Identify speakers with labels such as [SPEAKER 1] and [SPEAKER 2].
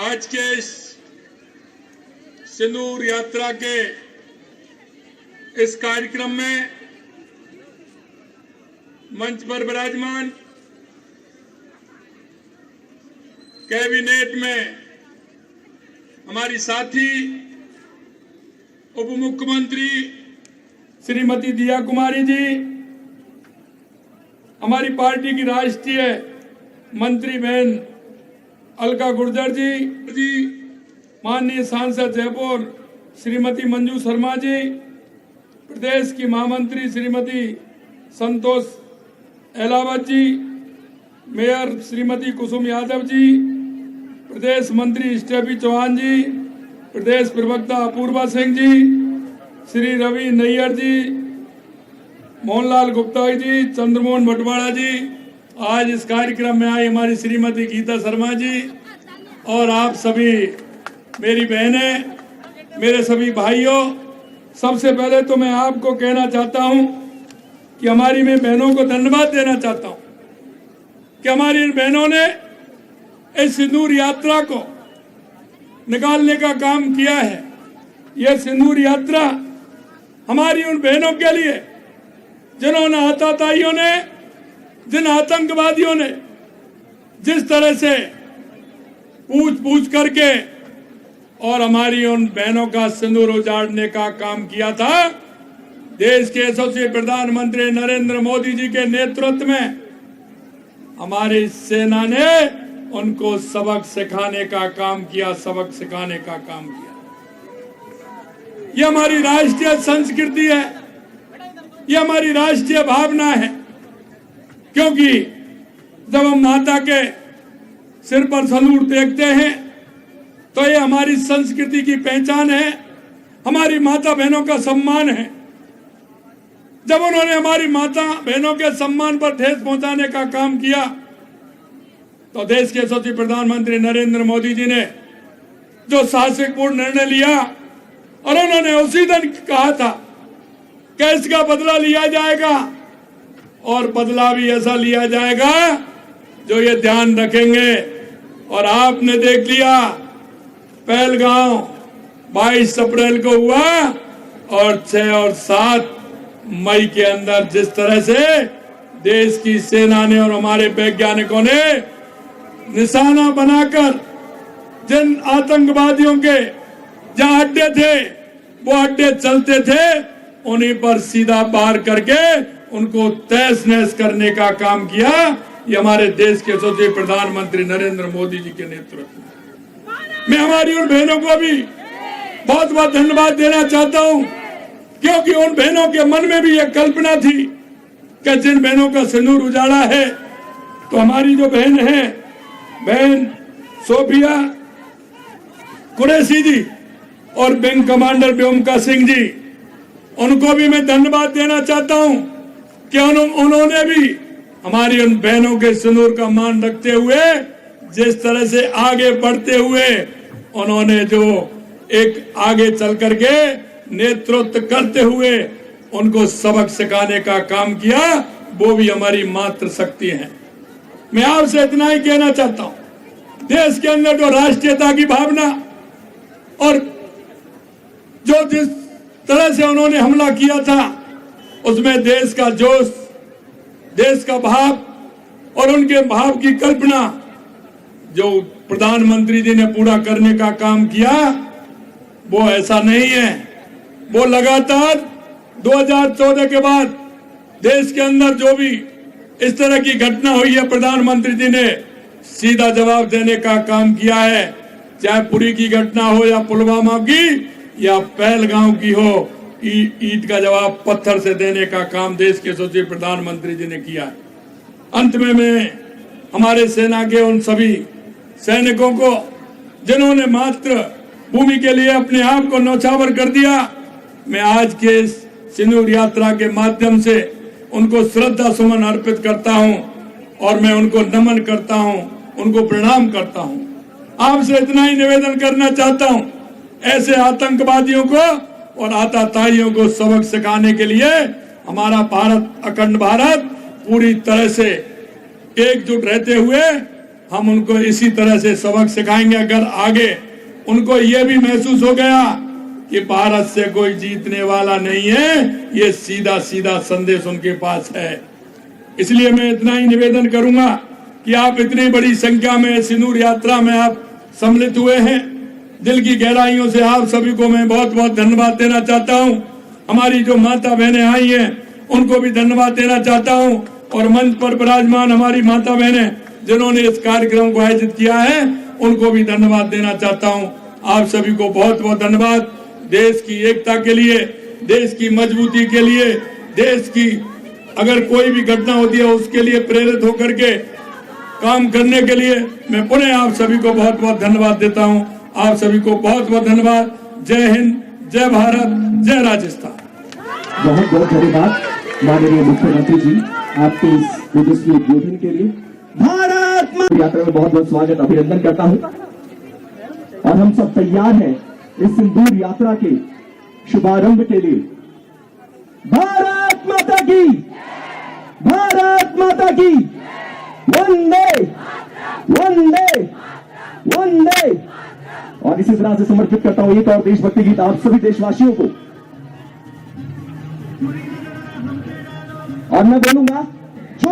[SPEAKER 1] आज के इस सिंदूर यात्रा के इस कार्यक्रम में मंच पर विराजमान कैबिनेट में हमारी साथी उप मुख्यमंत्री श्रीमती दिया कुमारी जी, हमारी पार्टी की राष्ट्रीय मंत्री बहन अलका गुर्जर जी, माननीय सांसद जयपुर श्रीमती मंजू शर्मा जी, प्रदेश की महामंत्री श्रीमती संतोष एलावत जी, मेयर श्रीमती कुसुम यादव जी, प्रदेश मंत्री स्टेफी चौहान जी, प्रदेश प्रवक्ता अपूर्वा सिंह जी, श्री रवि नैयर जी, मोहनलाल गुप्ता जी, चंद्रमोहन भटवाड़ा जी, आज इस कार्यक्रम में आई हमारी श्रीमती गीता शर्मा जी और आप सभी मेरी बहनें, मेरे सभी भाइयों, सबसे पहले तो मैं आपको कहना चाहता हूं कि हमारी मैं बहनों को धन्यवाद देना चाहता हूं कि हमारी इन बहनों ने इस सिंदूर यात्रा को निकालने का काम किया है। यह सिंदूर यात्रा हमारी उन बहनों के लिए जिन्होंने आतताइयों ने, जिन आतंकवादियों ने जिस तरह से पूछ करके और हमारी उन बहनों का सिंदूर उजाड़ने का काम किया था, देश के यशस्वी प्रधानमंत्री नरेंद्र मोदी जी के नेतृत्व में हमारी सेना ने उनको सबक सिखाने का काम किया, सबक सिखाने का काम किया। ये हमारी राष्ट्रीय संस्कृति है, ये हमारी राष्ट्रीय भावना है, क्योंकि जब हम माता के सिर पर सलूट देखते हैं तो ये हमारी संस्कृति की पहचान है, हमारी माता बहनों का सम्मान है। जब उन्होंने हमारी माता बहनों के सम्मान पर ठेस पहुंचाने का काम किया तो देश के यशस्वी प्रधानमंत्री नरेंद्र मोदी जी ने जो साहसिकपूर्ण निर्णय लिया और उन्होंने उसी दिन कहा था कि इसका बदला लिया जाएगा और बदला भी ऐसा लिया जाएगा जो ये ध्यान रखेंगे। और आपने देख लिया, पहलगांव 22 अप्रैल को हुआ और 6 और 7 मई के अंदर जिस तरह से देश की सेना ने और हमारे वैज्ञानिकों ने निशाना बनाकर जिन आतंकवादियों के जहां अड्डे थे वो अड्डे चलते थे, उन्हीं पर सीधा पार करके उनको तहस नहस करने का काम किया। ये हमारे देश के यशस्वी प्रधानमंत्री नरेंद्र मोदी जी के नेतृत्व में। मैं हमारी उन बहनों को भी बहुत बहुत धन्यवाद देना चाहता हूं, क्योंकि उन बहनों के मन में भी यह कल्पना थी कि जिन बहनों का सिंदूर उजाड़ा है, तो हमारी जो बहन है, बहन सोफिया कुरैशी जी और विंग कमांडर व्योमिका सिंह जी, उनको भी मैं धन्यवाद देना चाहता हूं कि उन्होंने भी हमारी उन बहनों के सिंदूर का मान रखते हुए जिस तरह से आगे बढ़ते हुए उन्होंने जो एक आगे चल करके नेतृत्व करते हुए उनको सबक सिखाने का काम किया, वो भी हमारी मातृ शक्ति है। मैं आपसे इतना ही कहना चाहता हूं, देश के अंदर जो राष्ट्रीयता की भावना और जो जिस तरह से उन्होंने हमला किया था, उसमें देश का जोश, देश का भाव और उनके भाव की कल्पना जो प्रधानमंत्री जी ने पूरा करने का काम किया, वो ऐसा नहीं है। वो लगातार 2014 के बाद देश के अंदर जो भी इस तरह की घटना हुई है, प्रधानमंत्री जी ने सीधा जवाब देने का काम किया है। चाहे पुरी की घटना हो या पुलवामा की या पहलगांव की हो, ईंट का जवाब पत्थर से देने का काम देश के यशस्वी प्रधानमंत्री जी ने किया है। अंत में मैं हमारे सेना के उन सभी सैनिकों को जिन्होंने मातृ भूमि के लिए अपने आप को न्यौछावर कर दिया, मैं आज के इस सिंदूर यात्रा के माध्यम से उनको श्रद्धा सुमन अर्पित करता हूं और मैं उनको नमन करता हूं, उनको प्रणाम करता हूं। आपसे इतना ही निवेदन करना चाहता हूं, ऐसे आतंकवादियों को और आतताइयों को सबक सिखाने के लिए हमारा भारत, अखंड भारत पूरी तरह से एकजुट रहते हुए हम उनको इसी तरह से सबक सिखाएंगे। अगर आगे उनको ये भी महसूस हो गया कि भारत से कोई जीतने वाला नहीं है, ये सीधा सीधा संदेश उनके पास है। इसलिए मैं इतना ही निवेदन करूंगा कि आप इतनी बड़ी संख्या में सिंदूर यात्रा में आप सम्मिलित हुए हैं। दिल की गहराइयों से आप सभी को मैं बहुत बहुत धन्यवाद देना चाहता हूं। हमारी जो माता बहनें आई हैं उनको भी धन्यवाद देना चाहता हूं, और मंच पर विराजमान हमारी माता बहनें जिन्होंने इस कार्यक्रम को आयोजित किया है उनको भी धन्यवाद देना चाहता हूं। आप सभी को बहुत बहुत धन्यवाद। देश की एकता के लिए, देश की मजबूती के लिए, देश की अगर कोई भी घटना होती है उसके लिए प्रेरित होकर के काम करने के लिए मैं पुनः आप सभी को बहुत बहुत धन्यवाद देता हूं। आप सभी को बहुत बहुत धन्यवाद। जय हिंद, जय भारत, जय राजस्थान।
[SPEAKER 2] बहुत बहुत धन्यवाद माननीय मुख्यमंत्री जी आपके इस तेजस्वी उद्बोधन के लिए। भारत माता यात्रा में बहुत बहुत स्वागत अभिनंदन करता हूं, और हम सब तैयार हैं इस सिंदूर यात्रा के शुभारंभ के लिए। भारत माता की, भारत माता की, वंदे वंदे वंदे। और इसी तरह से समर्पित करता हूं एक और देशभक्ति गीत आप सभी देशवासियों को, और मैं बोलूंगा